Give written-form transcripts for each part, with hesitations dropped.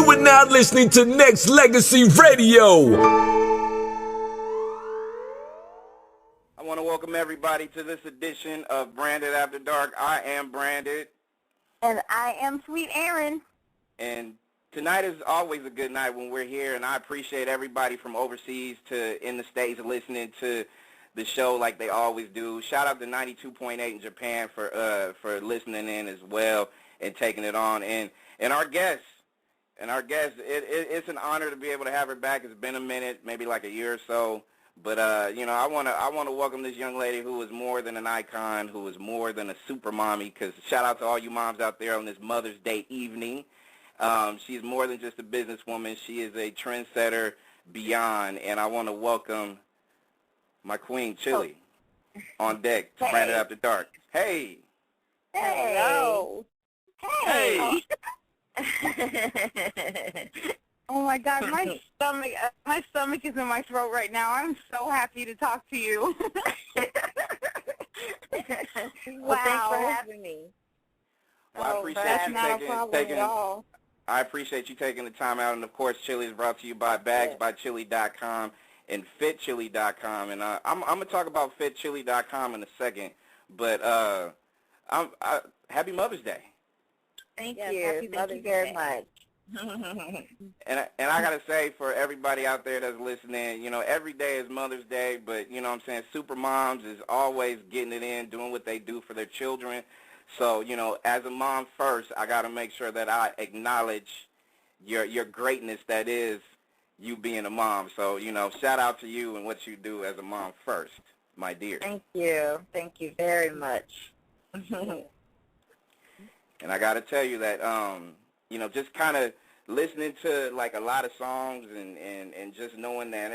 You are now listening to Nexxlegacy Radio. I want to welcome everybody to this edition of Branded After Dark. I am Branded. And I am Sweet Aaron. And tonight is always a good night when we're here, and I appreciate everybody from overseas to in the States listening to the show like they always do. Shout out to 92.8 in Japan for listening in as well and taking it on. And our guest, it's an honor to be able to have her back. It's been a minute, maybe like a year or so. But I want to welcome this young lady who is more than an icon, who is more than a super mommy. Because shout out to all you moms out there on this Mother's Day evening. She's more than just a businesswoman. She is a trendsetter beyond. And I want to welcome my queen, Chilli, on deck to Branded After Dark. Hey. Hey. Hello. Hey. Oh my God, my stomach is in my throat right now. I'm so happy to talk to you. Well, thanks for having me. Well, I appreciate you taking the time out, and of course, Chilli is brought to you by bagsbychilli.com and fitchilli.com, and I'm gonna talk about fitchilli.com in a second, but happy Mother's Day. Thank you. Thank you very much. And I gotta say, for everybody out there that's listening, every day is Mother's Day, but what I'm saying, super moms is always getting it in, doing what they do for their children. So, as a mom first, I gotta make sure that I acknowledge your greatness that is you being a mom. So, shout out to you and what you do as a mom first, my dear. Thank you. Thank you very much. And I gotta tell you that, just kind of listening to like a lot of songs and just knowing that,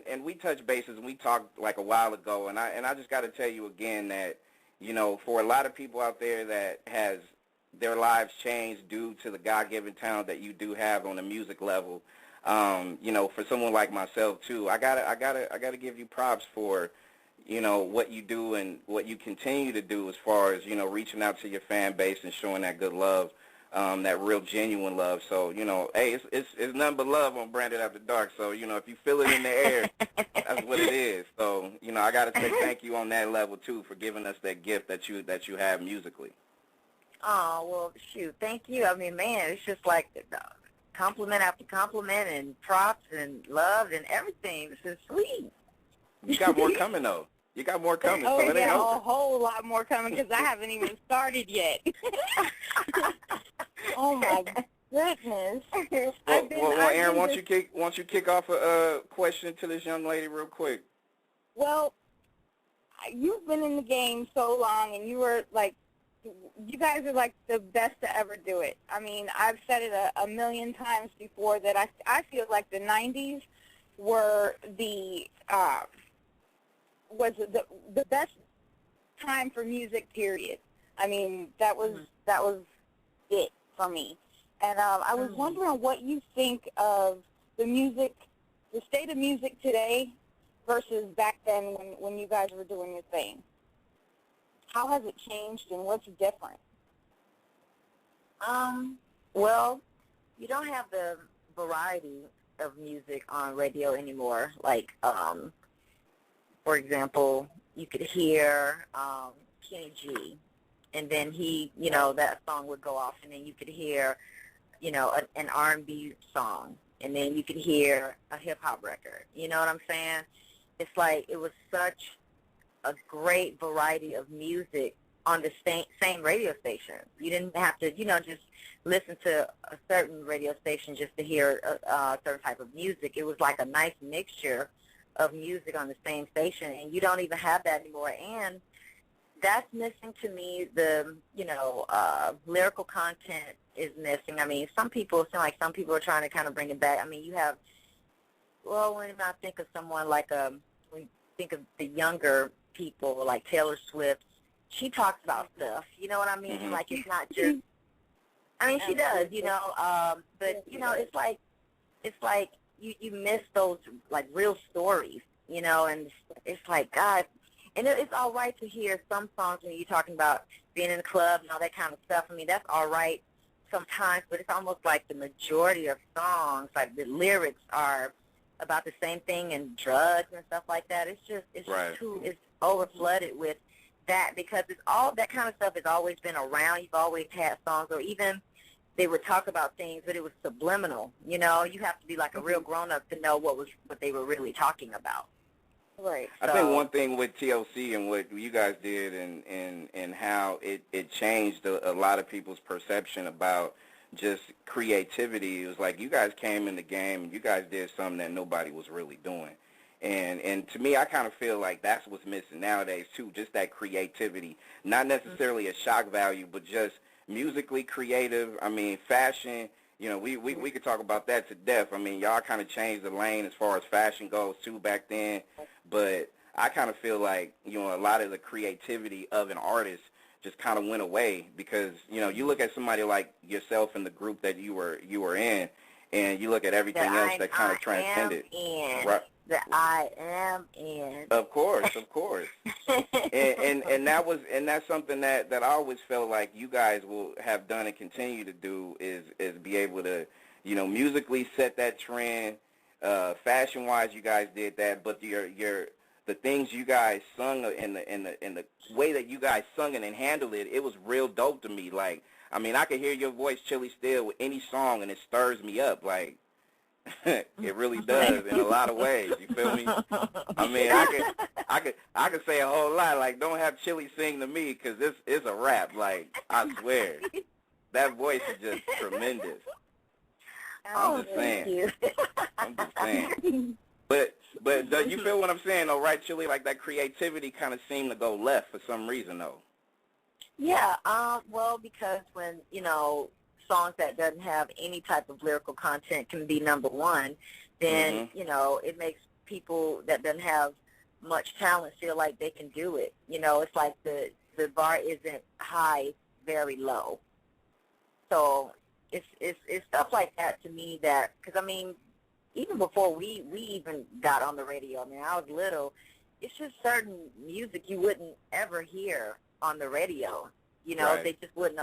and we touched bases and we talked like a while ago, and I just got to tell you again that for a lot of people out there that has their lives changed due to the God-given talent that you do have on a music level, for someone like myself too, I gotta give you props for what you do and what you continue to do as far as reaching out to your fan base and showing that good love. That real genuine love. So, hey, it's nothing but love on Branded After Dark. So, if you feel it in the air, that's what it is. So, I got to say thank you on that level, too, for giving us that gift that you have musically. Oh, well, shoot, thank you. I mean, man, it's just like compliment after compliment and props and love and everything. This is sweet. You got more coming, though. You got more coming. Oh, so yeah, a whole lot more coming because I haven't even started yet. Oh, my goodness. Well, Aaron, why don't you kick off a question to this young lady real quick? Well, you've been in the game so long, and you guys are like the best to ever do it. I mean, I've said it a million times before that I feel like the 90s were was the best time for music, period. I mean, that was it for me. And I was wondering what you think of the state of music today versus back then when you guys were doing your thing. How has it changed and what's different? Well, you don't have the variety of music on radio anymore. Like, for example, you could hear Kenny G, and then that song would go off, and then you could hear, an R&B song, and then you could hear a hip-hop record. You know what I'm saying? It's like it was such a great variety of music on the same radio station. You didn't have to, just listen to a certain radio station just to hear a certain type of music. It was like a nice mixture of music on the same station, and you don't even have that anymore. And that's missing to me. The lyrical content is missing. I mean, some people seem like some people are trying to kind of bring it back. I mean, you have, well, when I think of someone like when you think of the younger people like Taylor Swift, she talks about stuff. You know what I mean? Mm-hmm. Like it's not just. I mean, she does. But it's like you miss those like real stories. And it's like God. And it's all right to hear some songs when you're talking about being in the club and all that kind of stuff. I mean, that's all right sometimes, but it's almost like the majority of songs, like the lyrics are about the same thing, and drugs and stuff like that. It's just it's over flooded with that, because it's all that kind of stuff has always been around. You've always had songs, or even they would talk about things, but it was subliminal. You know, you have to be like a real grown up to know what they were really talking about. Right. I think one thing with TLC and what you guys did, and how it changed a lot of people's perception about just creativity. It was like you guys came in the game and you guys did something that nobody was really doing. And to me, I kind of feel like that's what's missing nowadays too, just that creativity. Not necessarily a shock value, but just musically creative. I mean, fashion, you know, we could talk about that to death. I mean, y'all kind of changed the lane as far as fashion goes too back then. But I kind of feel like, you know, a lot of the creativity of an artist just kind of went away, because, you know, you look at somebody like yourself in the group that you were in, and you look at everything else that kind of transcended. Right. That I am in. Of course. and that's something that I always felt like you guys will have done and continue to do, is be able to, you know, musically set that trend. Fashion wise, you guys did that, but the things you guys sung in the way that you guys sung it and handled it, it was real dope to me. Like, I mean, I could hear your voice, Chilli, still with any song, and it stirs me up. Like, it really does in a lot of ways. You feel me? I mean, I could say a whole lot. Like, don't have Chilli sing to me, because it's a rap. Like, I swear, that voice is just tremendous. I'm just saying. I'm just saying. But do you feel what I'm saying, though, right, Chilli? Like, that creativity kind of seemed to go left for some reason, though. Yeah, well, because when, you know, songs that doesn't have any type of lyrical content can be number one, then, you know, it makes people that doesn't have much talent feel like they can do it. You know, it's like the bar isn't high, very low. So it's stuff like that to me that, because, I mean, even before we even got on the radio, I mean, I was little, it's just certain music you wouldn't ever hear on the radio. You know, right. They just wouldn't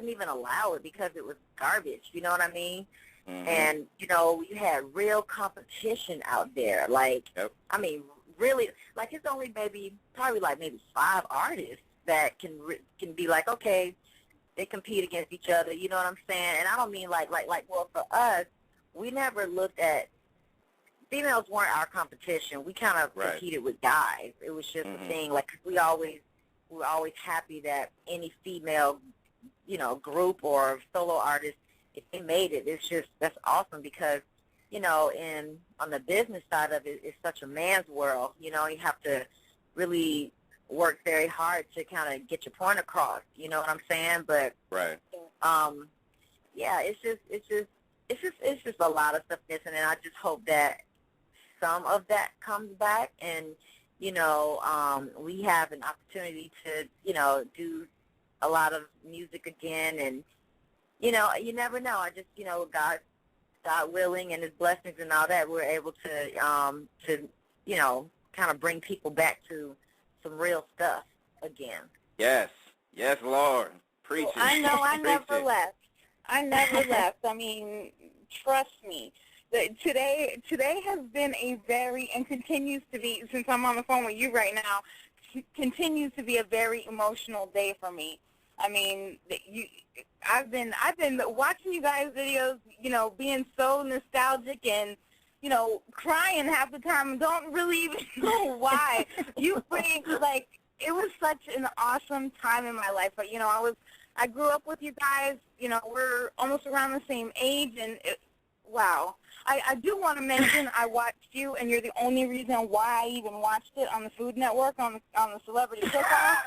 even allow it because it was garbage. You know what I mean? And, you know, you had real competition out there. Like, I mean, really, like, it's only probably 5 artists that can be like, okay, they compete against each other. You know what I'm saying? And I don't mean well, for us, we never looked at, females weren't our competition. We kind of competed with guys. It was just a thing. Like, we were always happy that any female, you know, group or solo artist, if they made it, that's awesome, because, you know, on the business side of it, it's such a man's world. You know, you have to really work very hard to kind of get your point across. You know what I'm saying? But yeah, it's just a lot of stuff missing, and I just hope that some of that comes back, and, you know, we have an opportunity to, you know, do a lot of music again, and, you know, you never know. I just, you know, God willing and His blessings and all that, we're able to, you know, kind of bring people back to some real stuff again. Yes, Lord, preach it. I know, I never left. I mean, trust me. Today has been a very, and continues to be, since I'm on the phone with you right now, continues to be a very emotional day for me. I mean, I've been watching you guys' videos, you know, being so nostalgic and, you know, crying half the time and don't really even know why. You bring, like, it was such an awesome time in my life. But, you know, I grew up with you guys. You know, we're almost around the same age, and wow. I do want to mention I watched you, and you're the only reason why I even watched it on the Food Network on the Celebrity Cook-Off.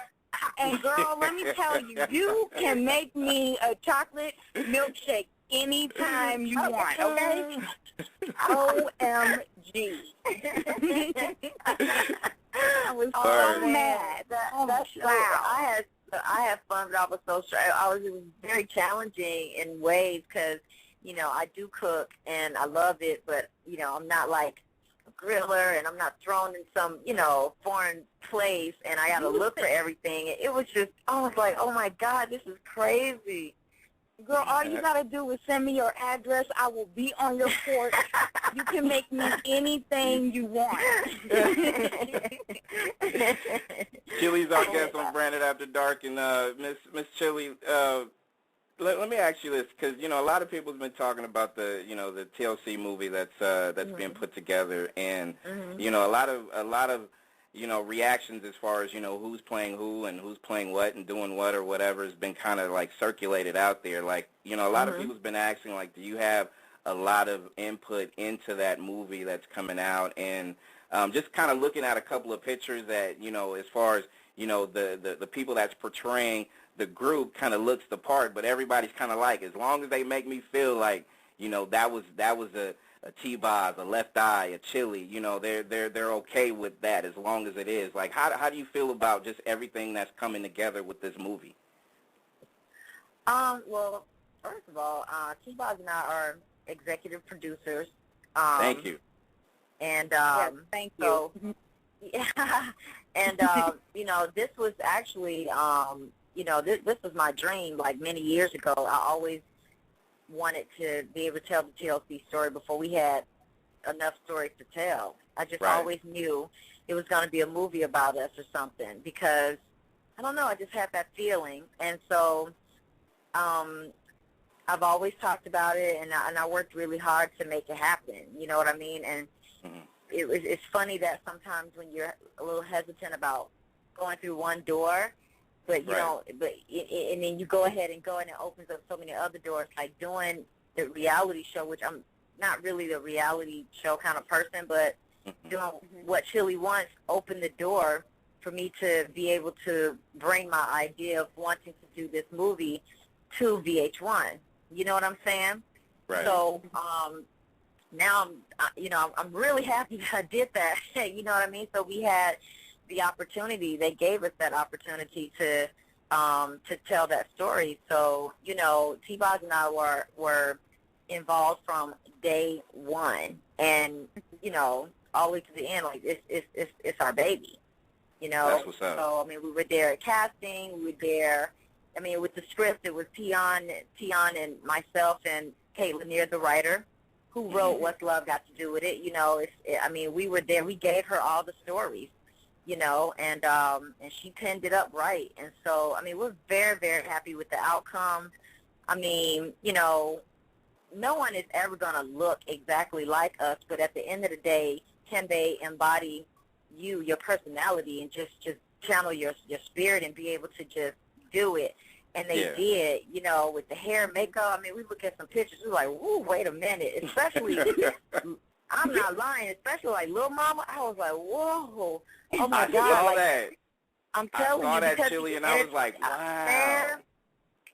And, girl, let me tell you, you can make me a chocolate milkshake anytime you want, okay? OMG. I was so mad. Wow. I had fun, but I was so stressed. It was very challenging in ways, because, you know, I do cook and I love it, but, you know, I'm not like a griller, and I'm not thrown in some, you know, foreign place, and I got to look for everything. It was just, I was like, oh my God, this is crazy. Girl, all you got to do is send me your address. I will be on your porch. You can make me anything you want. Chilli's our guest on Branded After Dark, and Miss Chilli, let me ask you this, because a lot of people's been talking about the the TLC movie that's being put together, and a lot of reactions as far as who's playing who and who's playing what and doing what or whatever has been kind of like circulated out there. Like a lot of people's been asking, like, do you have a lot of input into that movie that's coming out? And just kind of looking at a couple of pictures that as far as the people that's portraying the group kind of looks the part, but everybody's kind of like, as long as they make me feel like that was a T-Boz, a Left Eye, a Chilli, they're okay with that as long as it is. Like, how do you feel about just everything that's coming together with this movie? Well, first of all, T-Boz and I are executive producers. Thank you. And yes, thank you. So, yeah, and this was actually this was my dream. Like many years ago, I always wanted to be able to tell the TLC story before we had enough stories to tell. I just always knew it was going to be a movie about us or something, because I don't know, I just had that feeling. And so I've always talked about it, and I worked really hard to make it happen. You know what I mean? And it's funny that sometimes when you're a little hesitant about going through one door, but and then you go ahead and go, and it opens up so many other doors. Like doing the reality show, which I'm not really the reality show kind of person, but doing what Chilli wants opened the door for me to be able to bring my idea of wanting to do this movie to VH1. You know what I'm saying? Right. So now I'm really happy that I did that. You know what I mean? So we had the opportunity. They gave us that opportunity to tell that story. So T-Boz and I were involved from day one, and all the way to the end. Like it's our baby. That's what's up. So I mean, we were there at casting. We were there. I mean, with the script, it was Tion and myself and Kate Lanier, the writer, who wrote What's Love Got to Do with It. I mean, we were there. We gave her all the stories. And she pinned it up right. And so, I mean, we're very, very happy with the outcome. I mean, no one is ever going to look exactly like us, but at the end of the day, can they embody your personality, and just channel your spirit and be able to just do it? And they did, with the hair and makeup. I mean, we look at some pictures, we're like, whoa, wait a minute. Especially, I'm not lying, especially like Lil Mama. I was like, whoa. Oh, my God. I saw like, that. I'm telling you. I saw that, because Chilli, and I was like, wow.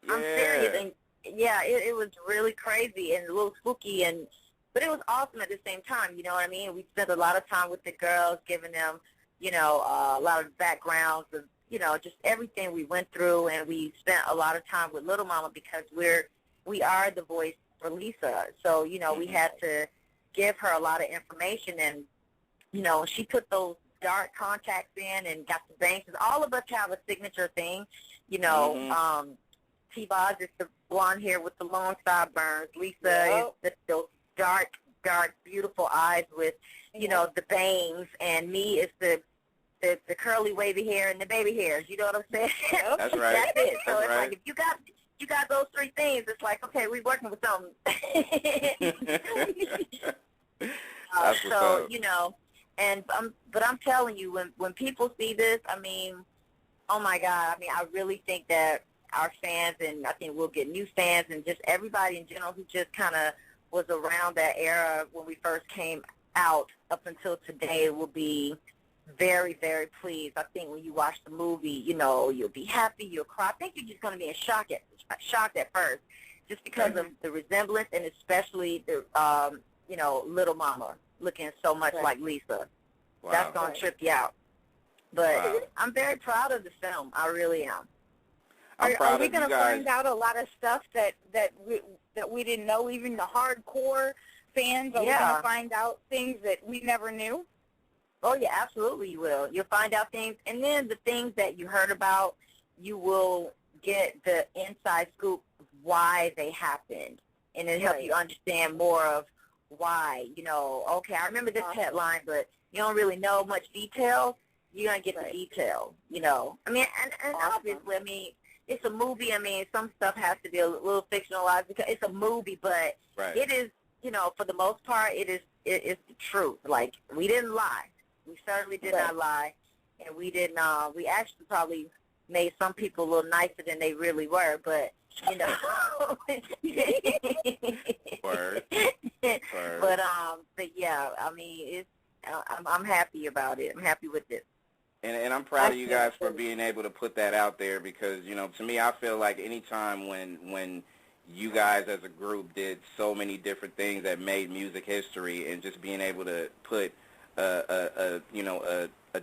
I'm serious. And, yeah, it was really crazy and a little spooky, but it was awesome at the same time, you know what I mean? We spent a lot of time with the girls, giving them, a lot of backgrounds of, just everything we went through, and we spent a lot of time with Little Mama because we are the voice for Lisa. So, we had to give her a lot of information, and, she put those dark contacts in and got the bangs. All of us have a signature thing, T-Boz is the blonde hair with the long sideburns. Lisa is those dark, beautiful eyes with, the bangs, and me is the curly wavy hair and the baby hairs. You know what I'm saying? That's right. That's it. So That's it's right. like, if you got those three things, it's like, okay, we're working with something. That's what's up. But I'm telling you, when people see this, I mean, oh my God, I mean, I really think that our fans, and I think we'll get new fans, and just everybody in general who just kind of was around that era when we first came out up until today, will be very, very pleased. I think when you watch the movie, you'll be happy, you'll cry. I think you're just going to be shocked at first, just because of the resemblance, and especially the Little Mama looking so much like Lisa. Wow. That's going to trip you out. But I'm very proud of the film. I really am. Are we going to find out a lot of stuff that we didn't know? Even the hardcore fans, are we going to find out things that we never knew? Oh, yeah, absolutely you will. You'll find out things, and then the things that you heard about, you will get the inside scoop of why they happened, and it helps you understand more of why, you know, okay, I remember this headline, but you don't really know much detail. You're going to get the detail, you know. I mean, and obviously, I mean, it's a movie. I mean, some stuff has to be a little fictionalized because it's a movie, but it is, you know, for the most part, it's the truth. Like, we didn't lie. We certainly did not lie, and we didn't, we actually probably made some people a little nicer than they really were, but, you know. Word. But yeah, I mean, it's, I'm happy about it. I'm happy with it. And I'm proud of you guys for being able to put that out there because, you know, to me, I feel like any time when you guys as a group did so many different things that made music history and just being able to put a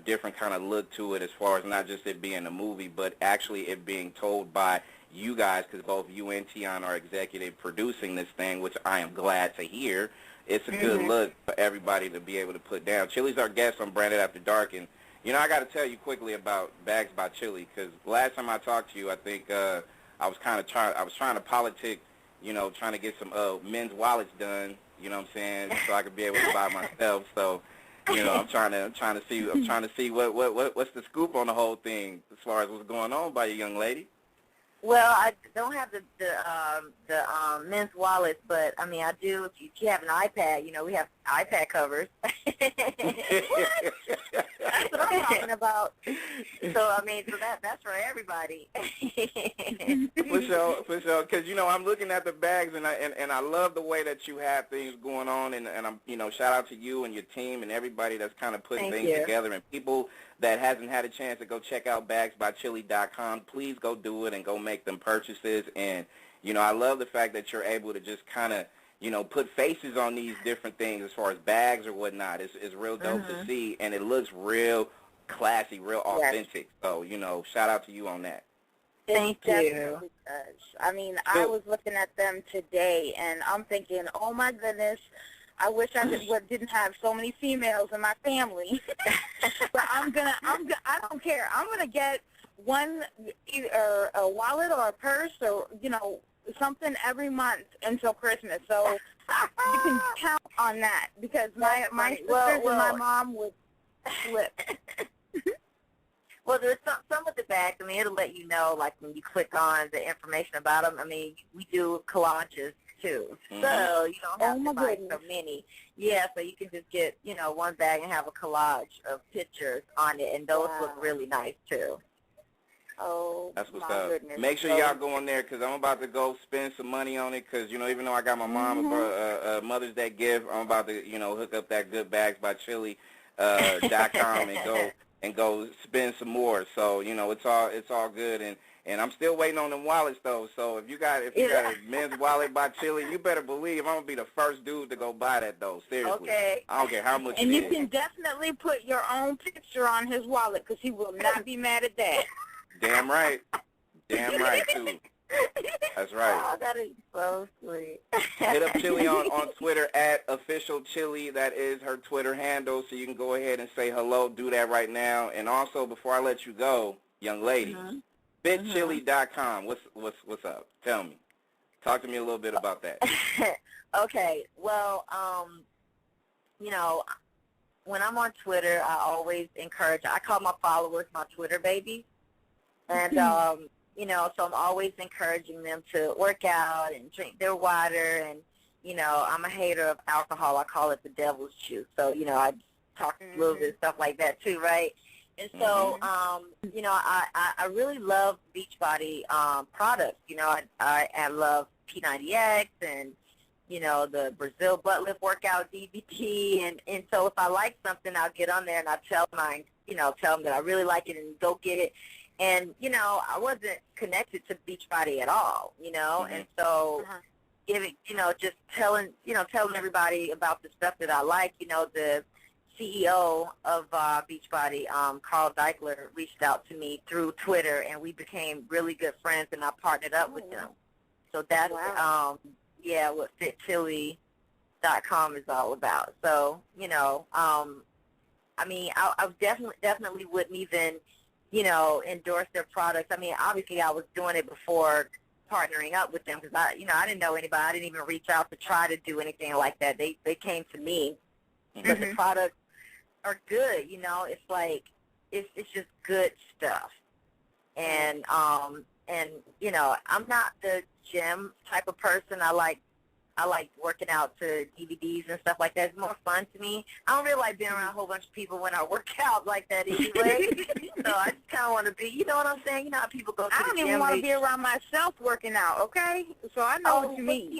different kind of look to it as far as not just it being a movie, but actually it being told by you guys, because both you and Tion are executive producing this thing, which I am glad to hear. It's a good look for everybody to be able to put down. Chilli's our guest on Branded After Dark, and you know, I got to tell you quickly about Bags by Chilli, because last time I talked to you, I think I was trying to politic, you know, trying to get some men's wallets done, you know what I'm saying, so I could be able to buy myself. So, you know, I'm trying to see what's the scoop on the whole thing as far as what's going on by you young lady. Well, I don't have the men's wallets, but I mean I do. If you have an iPad, you know, we have iPad covers. That's what I'm talking about. So I mean, so that's for everybody. For sure. Because you know, I'm looking at the bags, and I love the way that you have things going on, and I'm, you know, shout out to you and your team and everybody that's kind of putting things together, and people that hasn't had a chance to go check out bagsbychilli.com, please go do it and go make them purchases. And, you know, I love the fact that you're able to just kind of, you know, put faces on these different things as far as bags or whatnot. It's real dope to see, and it looks real classy, real authentic. So, you know, shout out to you on that. Thank you. I mean, I was looking at them today, and I'm thinking, oh, my goodness, I wish I didn't have so many females in my family. But I don't care. I'm gonna get one, either a wallet or a purse or, you know, something every month until Christmas. So you can count on that because my sisters and my mom would flip. Well, there's some of the bags. I mean, it'll let you know, like when you click on the information about them. I mean, we do collages too, so you don't have to buy so many. Yeah, so you can just get, you know, one bag and have a collage of pictures on it, and those look really nice too. Oh, that's what's my up. goodness. Make sure y'all go in there because I'm about to go spend some money on it because, you know, even though I got my mom a Mother's Day gift, I'm about to, you know, hook up that good bags by Chilli.com and go spend some more. So, you know, it's all good. And I'm still waiting on them wallets though. So if you got a men's wallet by Chilli, you better believe I'm gonna be the first dude to go buy that though. Seriously. Okay. I don't care how much. And you can definitely put your own picture on his wallet because he will not be mad at that. Damn right. Damn right too. That's right. Oh, that is so sweet. Hit up Chilli on Twitter at official Chilli. That is her Twitter handle. So you can go ahead and say hello. Do that right now. And also before I let you go, young lady. BitChilli.com. What's up? Tell me. Talk to me a little bit about that. Okay. Well, you know, when I'm on Twitter, I always encourage. I call my followers my Twitter babies, and you know, so I'm always encouraging them to work out and drink their water. And you know, I'm a hater of alcohol. I call it the devil's juice. So you know, I talk a little bit of stuff like that too, right? And so, you know, I really love Beachbody products. You know, I love P90X and, you know, the Brazil butt lift workout DBT. And so if I like something, I'll get on there and I'll tell them that I really like it and go get it. And, you know, I wasn't connected to Beachbody at all, you know. And so just telling everybody about the stuff that I like, you know, the CEO of Beachbody, Carl Deichler, reached out to me through Twitter, and we became really good friends, and I partnered up with them. So that's, what FitChilli.com is all about. So, you know, I mean, I definitely wouldn't even, you know, endorse their products. I mean, obviously I was doing it before, partnering up with them because I didn't know anybody. I didn't even reach out to try to do anything like that. They came to me, but the products are good. It's like it's just good stuff, and I'm not the gym type of person. I like working out to DVDs and stuff like that. It's more fun to me. I don't really like being around a whole bunch of people when I work out like that anyway. So I just kind of want to be, you know what I'm saying? You know how people go to the gym. I don't even want to be around myself working out, okay? So I know what you mean.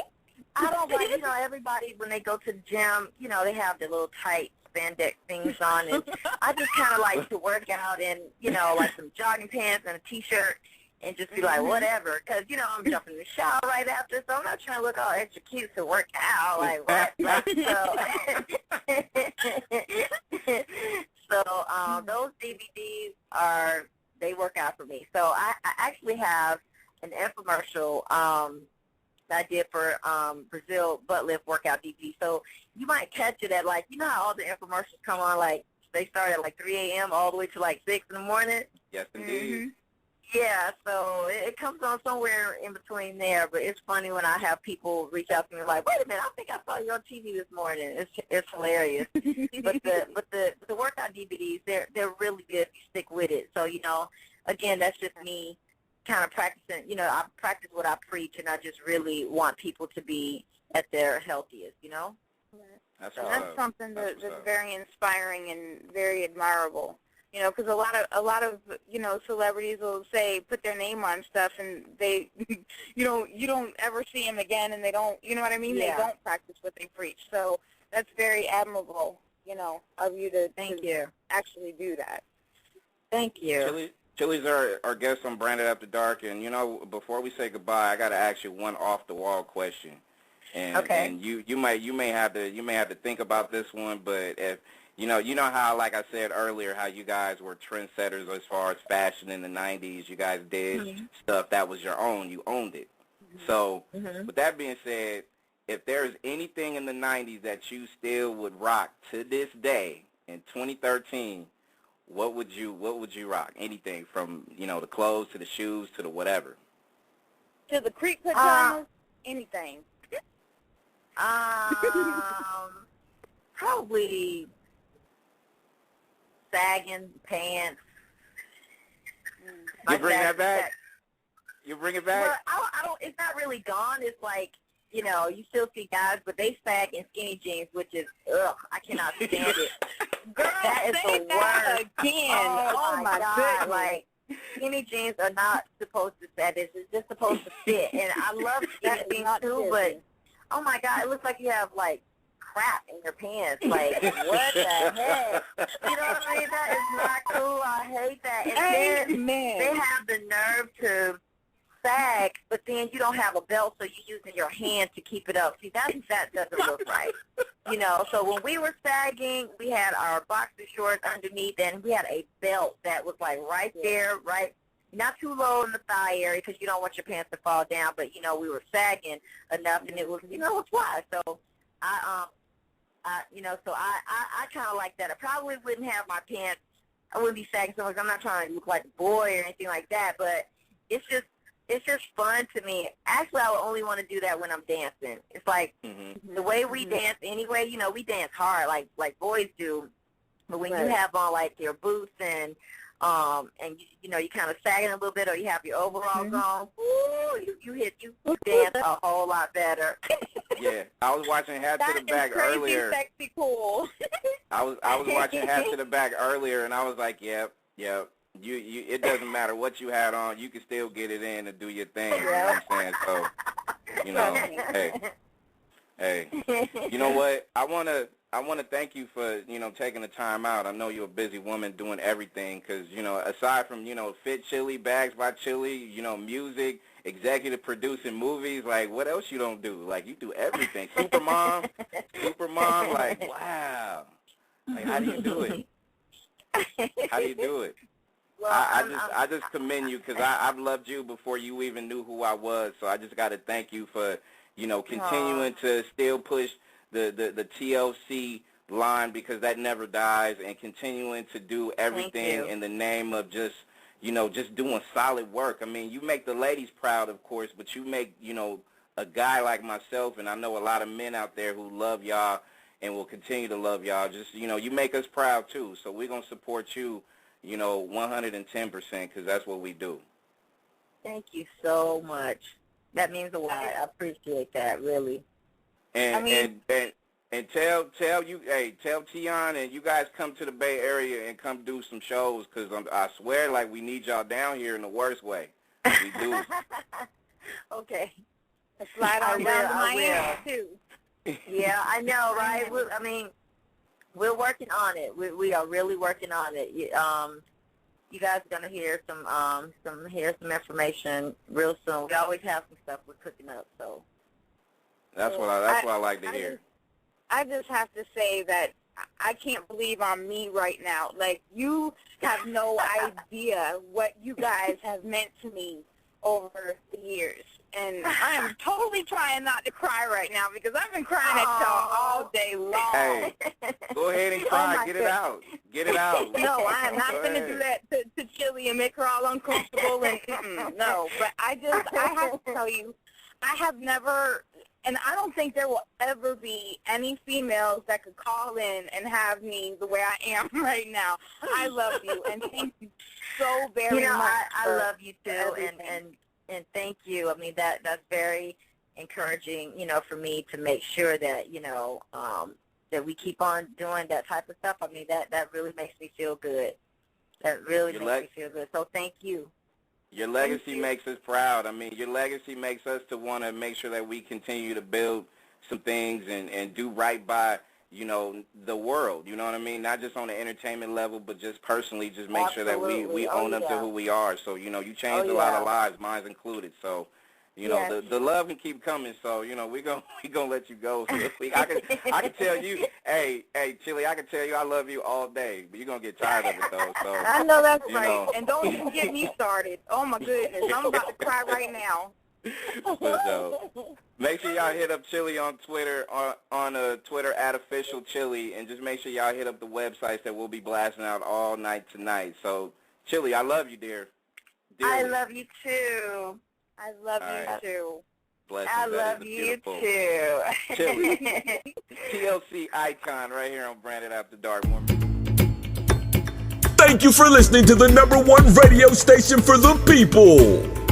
I don't like, everybody when they go to the gym, they have their little tight spandex things on. And I just kind of like to work out in, like some jogging pants and a T-shirt. And just be like, whatever, because, I'm jumping in the shower right after, so I'm not trying to look all extra cute to work out, like, what? So those DVDs they work out for me. So I actually have an infomercial that I did for Brazil butt lift workout DVD. So you might catch it at, like, how all the infomercials come on, like, they start at, like, 3 a.m. all the way to, like, 6 in the morning? Yes, indeed. Yeah, so it comes on somewhere in between there, but it's funny when I have people reach out to me like, wait a minute, I think I saw you on TV this morning. It's hilarious. but the workout DVDs, they're really good if you stick with it. So, again, that's just me kind of practicing. I practice what I preach, and I just really want people to be at their healthiest, That's something that's very inspiring and very admirable. Because a lot of celebrities will say put their name on stuff, and they, you don't ever see them again, and they don't, you know what I mean? Yeah. They don't practice what they preach. So that's very admirable, of you to actually do that. Thank you. Chilli's our guest on Branded After Dark, and before we say goodbye, I got to ask you one off the wall question, and okay. And you may have to think about this one, but if you know how, like I said earlier, how you guys were trendsetters as far as fashion in the 90s. You guys did stuff that was your own. You owned it. So with that being said, if there's anything in the 90s that you still would rock to this day in 2013, what would you rock? Anything from, the clothes to the shoes to the whatever. To the creek pajamas, anything. Probably sagging pants. You bring that back? You bring it back? Well, I don't. It's not really gone. It's like, you still see guys, but they sag in skinny jeans, which is, I cannot stand it. Girl, that is the worst. Again. Oh my God. goodness. Like, skinny jeans are not supposed to sag. It's just supposed to fit. And I love skinny jeans too, but, oh my God, it looks like you have, like, crap in your pants. Like, what the heck? You know what I mean? That is not cool. I hate that. And then they have the nerve to sag, but then you don't have a belt, so you're using your hand to keep it up. See, that doesn't look right. So when we were sagging, we had our boxer shorts underneath, and we had a belt that was, like, right there, right, not too low in the thigh area because you don't want your pants to fall down, but, we were sagging enough, and it was, it's why. So I kind of like that. I probably wouldn't have my pants. I wouldn't be sagging so much. I'm not trying to look like a boy or anything like that, but it's just fun to me. Actually, I would only want to do that when I'm dancing. It's like the way we dance anyway. We dance hard like boys do, but when you have on like your boots and you kind of sagging a little bit, or you have your overalls on, ooh, you dance a whole lot better. Yeah, I was watching Hat to the Back earlier. That is crazy, sexy, cool. I was watching Hat to the Back earlier, and I was like, yep. You it doesn't matter what you had on, you can still get it in and do your thing. You know what I'm saying? So, hey, you know what? I wanna thank you for taking the time out. I know you're a busy woman doing everything, because aside from Fit Chilli, Bags by Chilli, music, executive producing movies, like what else you don't do? Like you do everything. Supermom, like wow. Like how do you do it? How do you do it? Well, I just commend you, because I've loved you before you even knew who I was. So I just got to thank you for continuing to still push the TLC line, because that never dies, and continuing to do everything in the name of just just doing solid work. I mean, you make the ladies proud, of course, but you make, a guy like myself, and I know a lot of men out there who love y'all and will continue to love y'all. Just, you make us proud, too. So we're going to support you, 110%, because that's what we do. Thank you so much. That means a lot. I appreciate that, really. And tell Tion and you guys come to the Bay Area and come do some shows, because I swear, like, we need y'all down here in the worst way. We do. Okay. Slide on down to Miami, too. Yeah, I know, right? We're working on it. We are really working on it. You guys are gonna hear some information real soon. We always have some stuff we're cooking up, so. That's what I like to hear. I just have to say that I can't believe I'm me right now. Like, you have no idea what you guys have meant to me over the years. And I am totally trying not to cry right now because I've been crying at y'all all day long. Hey, go ahead and cry. Get it out. Get it out. No, I am not going to do that to Chilli and make her all uncomfortable. And no, but I have to tell you, I have never, and I don't think there will ever be any females that could call in and have me the way I am right now. I love you, and thank you so very much. I love you too, and thank you. I mean, that's very encouraging, for me to make sure that, that we keep on doing that type of stuff. I mean, that really makes me feel good. That really makes me feel good. So thank you. Your legacy makes us proud. I mean, your legacy makes us to want to make sure that we continue to build some things and do right by, the world. You know what I mean? Not just on the entertainment level, but just personally, just make sure that we own up to who we are. So, you changed a lot of lives, mine included. So, the love can keep coming. So, we gonna let you go. So I can tell you, hey, Chilli, I can tell you I love you all day, but you're gonna get tired of it though. So I know that's right. And don't even get me started. Oh my goodness, I'm about to cry right now. Make sure y'all hit up Chilli on Twitter, on Twitter @officialchilli, and just make sure y'all hit up the websites that we'll be blasting out all night tonight. So, Chilli, I love you, dear. Dearly. I love you too. I love you too. Blessings. I love you too. Chilli. TLC icon right here on Branded After Dark. Thank you for listening to the #1 radio station for the people.